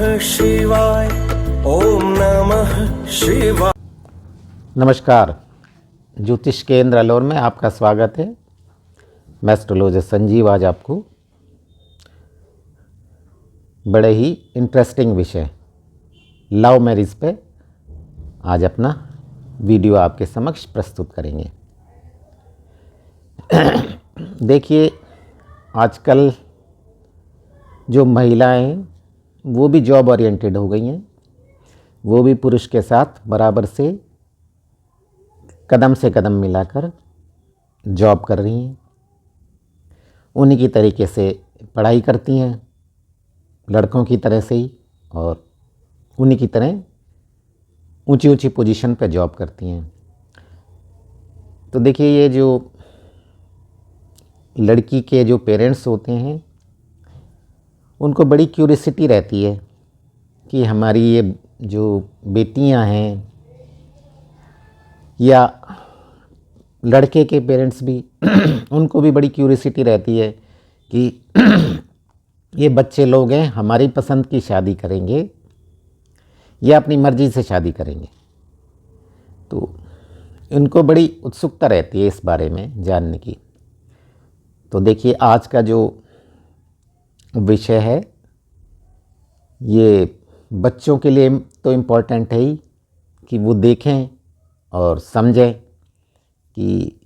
शिवाय। ओम नमः शिवाय। नमस्कार, ज्योतिष केंद्र अलौर में आपका स्वागत है। मैं एस्ट्रोलॉजर संजीव आज आपको बड़े ही इंटरेस्टिंग विषय लव मैरिज पे आज अपना वीडियो आपके समक्ष प्रस्तुत करेंगे। देखिए, आजकल जो महिलाएं हैं वो भी जॉब ओरिएंटेड हो गई हैं। वो भी पुरुष के साथ बराबर से कदम मिलाकर जॉब कर रही हैं। उन्हीं की तरीके से पढ़ाई करती हैं, लड़कों की तरह से ही, और उन्हीं की तरह ऊंची ऊंची पोजीशन पर जॉब करती हैं। तो देखिए, ये जो लड़की के जो पेरेंट्स होते हैं उनको बड़ी क्यूरियोसिटी रहती है कि हमारी ये जो बेटियां हैं, या लड़के के पेरेंट्स भी उनको भी बड़ी क्यूरियोसिटी रहती है कि ये बच्चे लोग हैं, हमारी पसंद की शादी करेंगे या अपनी मर्ज़ी से शादी करेंगे। तो उनको बड़ी उत्सुकता रहती है इस बारे में जानने की। तो देखिए, आज का जो विषय है ये बच्चों के लिए तो इम्पोर्टेंट है ही कि वो देखें और समझें कि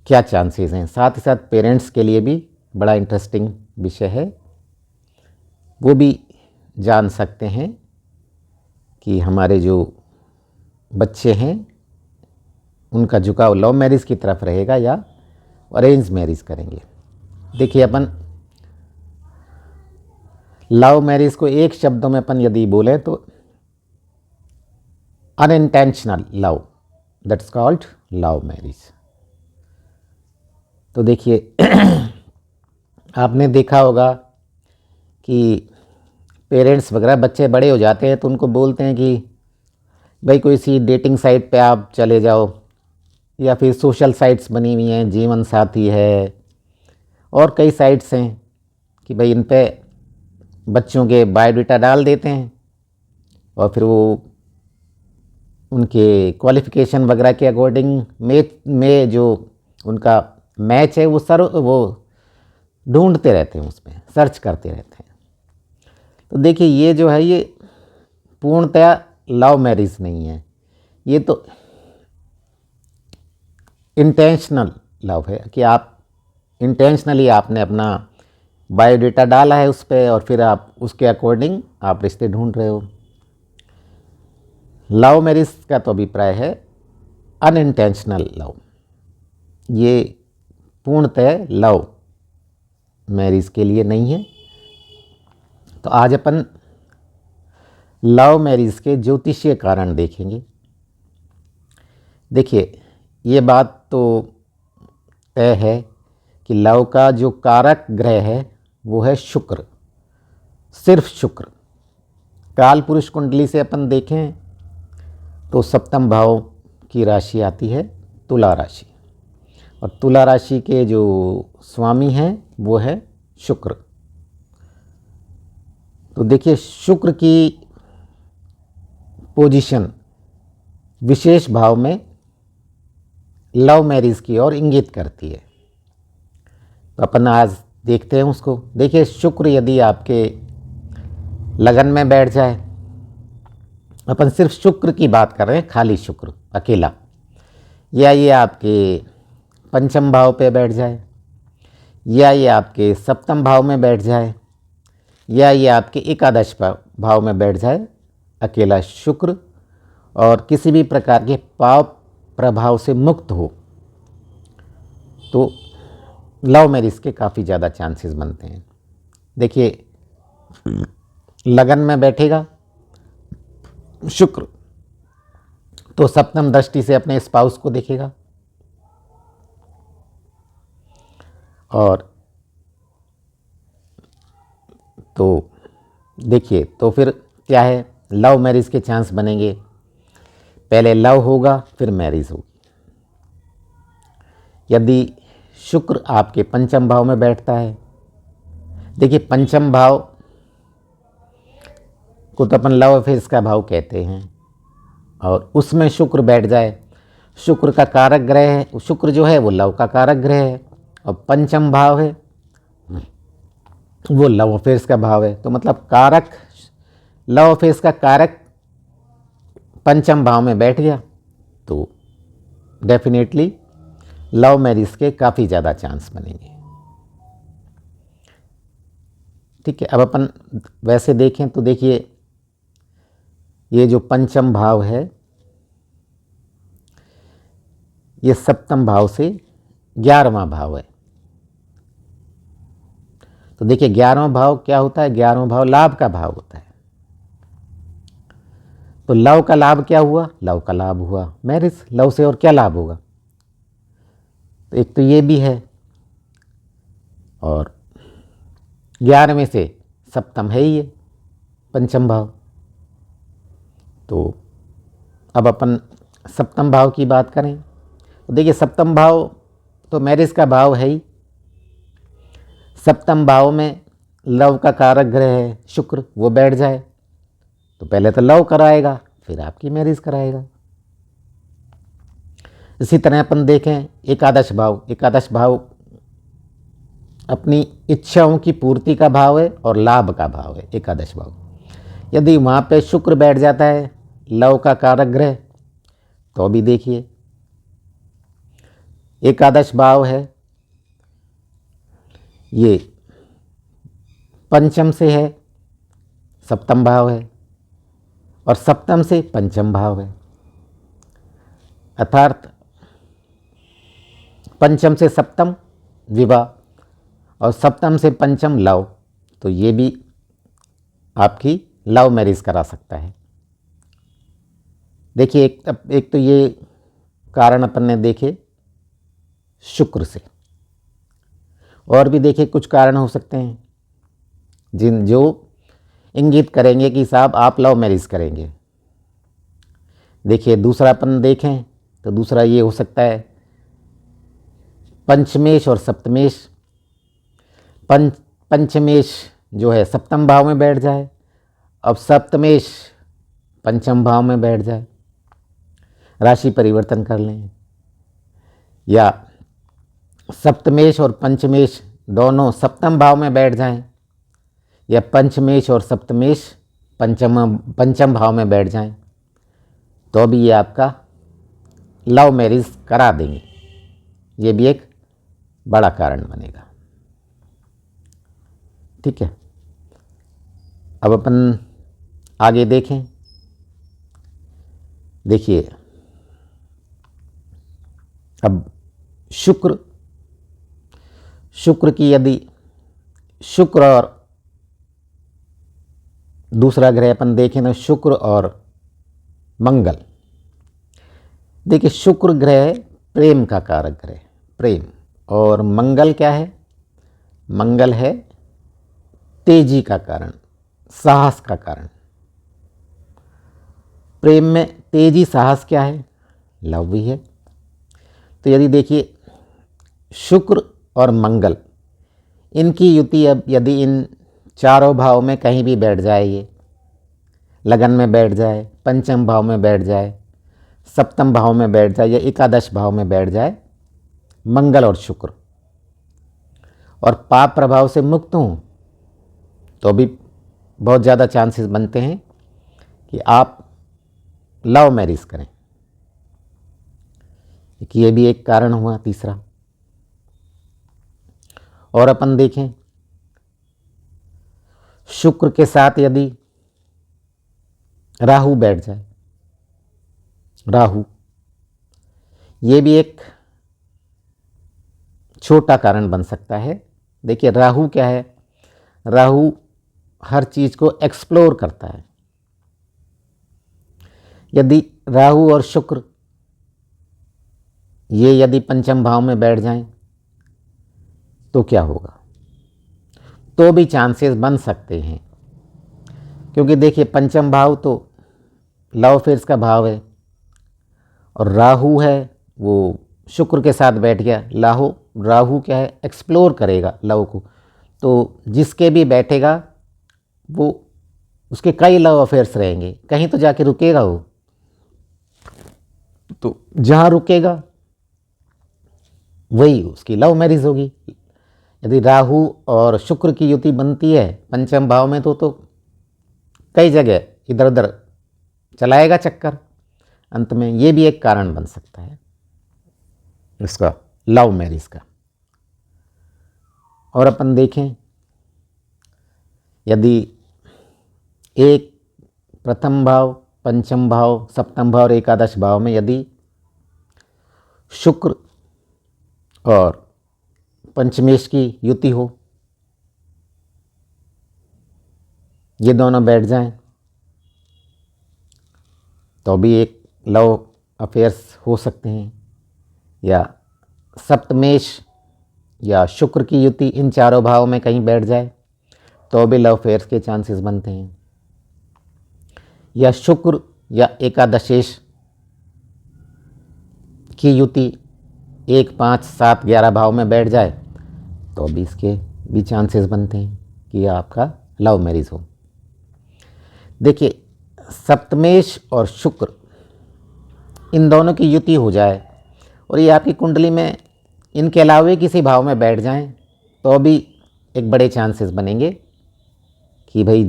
क्या चांसेस हैं। साथ ही साथ पेरेंट्स के लिए भी बड़ा इंटरेस्टिंग विषय है। वो भी जान सकते हैं कि हमारे जो बच्चे हैं उनका झुकाव लव मैरिज की तरफ रहेगा या अरेंज मैरिज करेंगे। देखिए, अपन लव मैरिज को एक शब्दों में अपन यदि बोले तो unintentional love, that's called love marriage. तो देखिए, आपने देखा होगा कि पेरेंट्स वगैरह बच्चे बड़े हो जाते हैं तो उनको बोलते हैं कि भाई कोई सी डेटिंग साइट पे आप चले जाओ, या फिर सोशल साइट्स बनी हुई हैं, जीवन साथी है और कई साइट्स हैं कि भाई इन पे बच्चों के बायोडाटा डाल देते हैं और फिर वो उनके क्वालिफ़िकेशन वगैरह के अकॉर्डिंग में जो उनका मैच है वो ढूंढते रहते हैं, उसमें सर्च करते रहते हैं। तो देखिए, ये जो है ये पूर्णतया लव मैरिज नहीं है, ये तो इंटेंशनल लव है कि आप इंटेंशनली आपने अपना बायोडाटा डाला है उस पर और फिर आप उसके अकॉर्डिंग आप रिश्ते ढूंढ रहे हो। लव मैरिज का तो अभिप्राय है अनइंटेंशनल लव। ये पूर्णतः लव मैरिज के लिए नहीं है। तो आज अपन लव मैरिज के ज्योतिषीय कारण देखेंगे। देखिए, ये बात तो तय है कि लव का जो कारक ग्रह है वो है शुक्र, सिर्फ शुक्र। काल पुरुष कुंडली से अपन देखें तो सप्तम भाव की राशि आती है तुला राशि, और तुला राशि के जो स्वामी हैं वो है शुक्र। तो देखिए, शुक्र की पोजीशन विशेष भाव में लव मैरिज की ओर इंगित करती है। तो अपन आज देखते हैं उसको। देखिए, शुक्र यदि आपके लगन में बैठ जाए, अपन सिर्फ शुक्र की बात कर रहे हैं, खाली शुक्र अकेला, या ये आपके पंचम भाव पे बैठ जाए, या ये आपके सप्तम भाव में बैठ जाए, या ये आपके एकादश भाव में बैठ जाए, अकेला शुक्र, और किसी भी प्रकार के पाप प्रभाव से मुक्त हो, तो लव मैरिज के काफ़ी ज़्यादा चांसेस बनते हैं। देखिए, लगन में बैठेगा शुक्र तो सप्तम दृष्टि से अपने स्पाउस को देखेगा, और तो देखिए, तो फिर क्या है, लव मैरिज के चांस बनेंगे। पहले लव होगा फिर मैरिज होगी। यदि शुक्र आपके पंचम भाव में बैठता है, देखिए पंचम भाव को तो अपन लव अफेयर्स का भाव कहते हैं, और उसमें शुक्र बैठ जाए, शुक्र का कारक ग्रह है, शुक्र जो है वो लव का कारक ग्रह है, और पंचम भाव है वो लव अफेयर्स का भाव है। तो मतलब कारक, लव अफेयर्स का कारक पंचम भाव में बैठ गया तो डेफिनेटली लव मैरिज के काफ़ी ज़्यादा चांस बनेंगे। ठीक है, अब अपन वैसे देखें तो देखिए ये जो पंचम भाव है ये सप्तम भाव से 11वां भाव है। तो देखिए 11वां भाव क्या होता है, 11वां भाव लाभ का भाव होता है। तो लव का लाभ क्या हुआ, लव का लाभ हुआ मैरिज, लव से और क्या लाभ होगा। तो एक तो ये भी है, और 11वें से सप्तम है ही ये पंचम भाव। तो अब अपन सप्तम भाव की बात करें तो देखिए सप्तम भाव तो मैरिज का भाव है ही। सप्तम भाव में लव का कारक ग्रह है शुक्र, वो बैठ जाए तो पहले तो लव कराएगा फिर आपकी मैरिज कराएगा। इसी तरह अपन देखें एकादश भाव, एकादश भाव अपनी इच्छाओं की पूर्ति का भाव है और लाभ का भाव है एकादश भाव। यदि वहाँ पे शुक्र बैठ जाता है लव का कारक ग्रह तो भी देखिए एकादश भाव है ये पंचम से है, सप्तम भाव है, और सप्तम से पंचम भाव है, अर्थात पंचम से सप्तम विवाह और सप्तम से पंचम लव। तो ये भी आपकी लव मैरिज करा सकता है। देखिए एक तो ये कारण अपन ने देखे शुक्र से, और भी देखिए कुछ कारण हो सकते हैं जो इंगित करेंगे कि साहब आप लव मैरिज करेंगे। देखिए दूसरा अपन देखें तो दूसरा ये हो सकता है पंचमेश और सप्तमेश। पंचमेश जो है सप्तम भाव में बैठ जाए, अब सप्तमेश पंचम भाव में बैठ जाए, राशि परिवर्तन कर लें, या सप्तमेश और पंचमेश दोनों सप्तम भाव में बैठ जाएं, या पंचमेश और सप्तमेश पंचम भाव में बैठ जाएं, तो भी ये आपका लव मैरिज करा देंगे। ये भी एक बड़ा कारण बनेगा। ठीक है, अब अपन आगे देखें। देखिए अब शुक्र की यदि शुक्र और दूसरा ग्रह अपन देखें तो शुक्र और मंगल। देखिए शुक्र ग्रह प्रेम का कारक ग्रह, प्रेम, और मंगल क्या है, मंगल है तेजी का कारण, साहस का कारण। प्रेम में तेजी साहस क्या है, लव भी है। तो यदि देखिए शुक्र और मंगल इनकी युति अब यदि इन चारों भाव में कहीं भी बैठ जाए, ये लगन में बैठ जाए, पंचम भाव में बैठ जाए, सप्तम भाव में बैठ जाए, या एकादश भाव में बैठ जाए मंगल और शुक्र, और पाप प्रभाव से मुक्त हों, तो भी बहुत ज़्यादा चांसेस बनते हैं कि आप लव मैरिज करें। कि ये भी एक कारण हुआ तीसरा। और अपन देखें शुक्र के साथ यदि राहु बैठ जाए, राहु, ये भी एक छोटा कारण बन सकता है। देखिए राहु क्या है, राहु हर चीज़ को एक्सप्लोर करता है। यदि राहु और शुक्र ये यदि पंचम भाव में बैठ जाएं तो क्या होगा, तो भी चांसेस बन सकते हैं। क्योंकि देखिए पंचम भाव तो लव अफेयर्स का भाव है, और राहु है वो शुक्र के साथ बैठ गया। राहु क्या है, एक्सप्लोर करेगा लव को, तो जिसके भी बैठेगा वो उसके कई लव अफेयर्स रहेंगे, कहीं तो जाके रुकेगा वो। तो जहाँ रुकेगा वही उसकी लव मैरिज होगी। यदि राहु और शुक्र की युति बनती है पंचम भाव में तो कई जगह इधर उधर चलाएगा चक्कर। अंत में ये भी एक कारण बन सकता है इसका लव मैरिज का। और अपन देखें, यदि एक प्रथम भाव, पंचम भाव, सप्तम भाव और एकादश भाव में यदि शुक्र और पंचमेश की युति हो, ये दोनों बैठ जाएं तो भी एक लव अफेयर्स हो सकते हैं। या सप्तमेश या शुक्र की युति इन चारों भावों में कहीं बैठ जाए तो भी लव अफेयर्स के चांसेस बनते हैं। या शुक्र या एकादशेश की युति 1, 5, 7, 11 भाव में बैठ जाए तो भी इसके भी चांसेस बनते हैं कि आपका लव मैरिज हो। देखिए, सप्तमेश और शुक्र इन दोनों की युति हो जाए और ये आपकी कुंडली में इनके अलावे किसी भाव में बैठ जाएं तो भी एक बड़े चांसेस बनेंगे कि भाई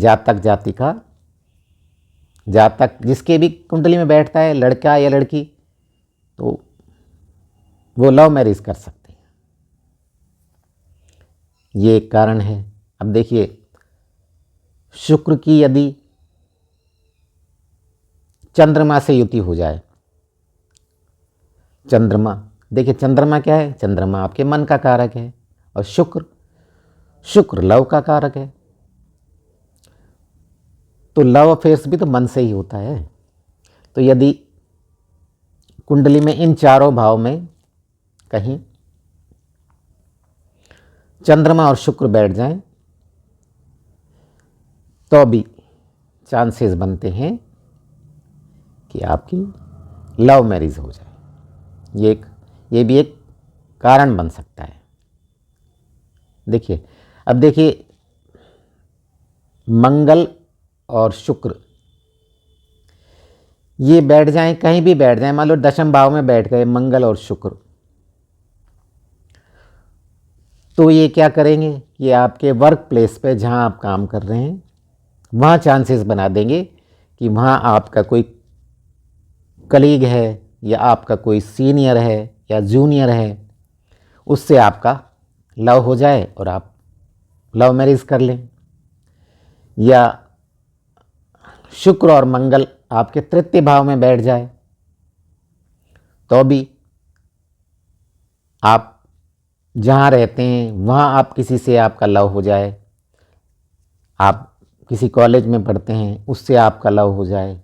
जातक जिसके भी कुंडली में बैठता है, लड़का या लड़की, तो वो लव मैरिज कर सकते हैं। ये एक कारण है। अब देखिए, शुक्र की यदि चंद्रमा से युति हो जाए, चंद्रमा, देखिए चंद्रमा क्या है, चंद्रमा आपके मन का कारक है और शुक्र लव का कारक है। तो लव अफेयर्स भी तो मन से ही होता है। तो यदि कुंडली में इन चारों भाव में कहीं चंद्रमा और शुक्र बैठ जाएं तो भी चांसेस बनते हैं कि आपकी लव मैरिज हो जाए। ये भी एक कारण बन सकता है। देखिए, अब देखिए, मंगल और शुक्र ये बैठ जाएं, कहीं भी बैठ जाएं, मान लो दशम भाव में बैठ गए मंगल और शुक्र, तो ये क्या करेंगे, ये आपके वर्क प्लेस पे जहां आप काम कर रहे हैं वहाँ चांसेस बना देंगे कि वहाँ आपका कोई कलीग है या आपका कोई सीनियर है या जूनियर है, उससे आपका लव हो जाए और आप लव मैरिज कर लें। या शुक्र और मंगल आपके तृतीय भाव में बैठ जाए तो भी आप जहाँ रहते हैं वहाँ आप किसी से आपका लव हो जाए। आप किसी कॉलेज में पढ़ते हैं उससे आपका लव हो जाए,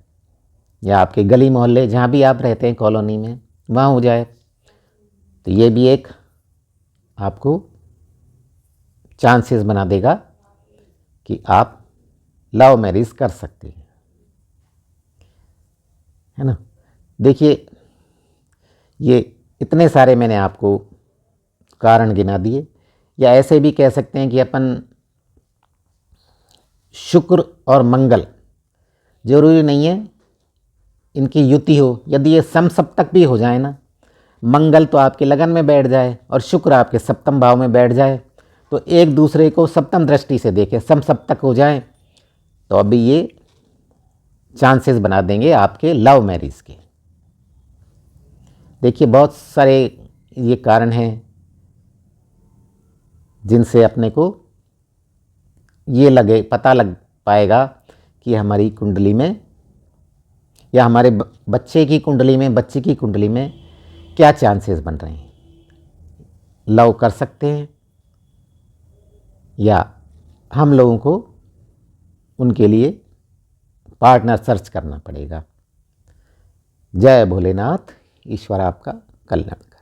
या आपके गली मोहल्ले जहाँ भी आप रहते हैं कॉलोनी में वहाँ हो जाए, तो ये भी एक आपको चांसेस बना देगा कि आप लव मैरिज कर सकते हैं, है ना। देखिए, ये इतने सारे मैंने आपको कारण गिना दिए। या ऐसे भी कह सकते हैं कि अपन शुक्र और मंगल जरूरी नहीं है इनकी युति हो, यदि ये समसप्तक भी हो जाए ना, मंगल तो आपके लगन में बैठ जाए और शुक्र आपके सप्तम भाव में बैठ जाए, तो एक दूसरे को सप्तम दृष्टि से देखें, समसप्तक हो जाए, तो अभी ये चांसेस बना देंगे आपके लव मैरिज के। देखिए, बहुत सारे ये कारण हैं जिनसे अपने को ये पता लग पाएगा कि हमारी कुंडली में या हमारे बच्चे की कुंडली में, बच्ची की कुंडली में क्या चांसेस बन रहे हैं। लव कर सकते हैं या हम लोगों को उनके लिए पार्टनर सर्च करना पड़ेगा। जय भोलेनाथ, ईश्वर आपका कल्याण करे।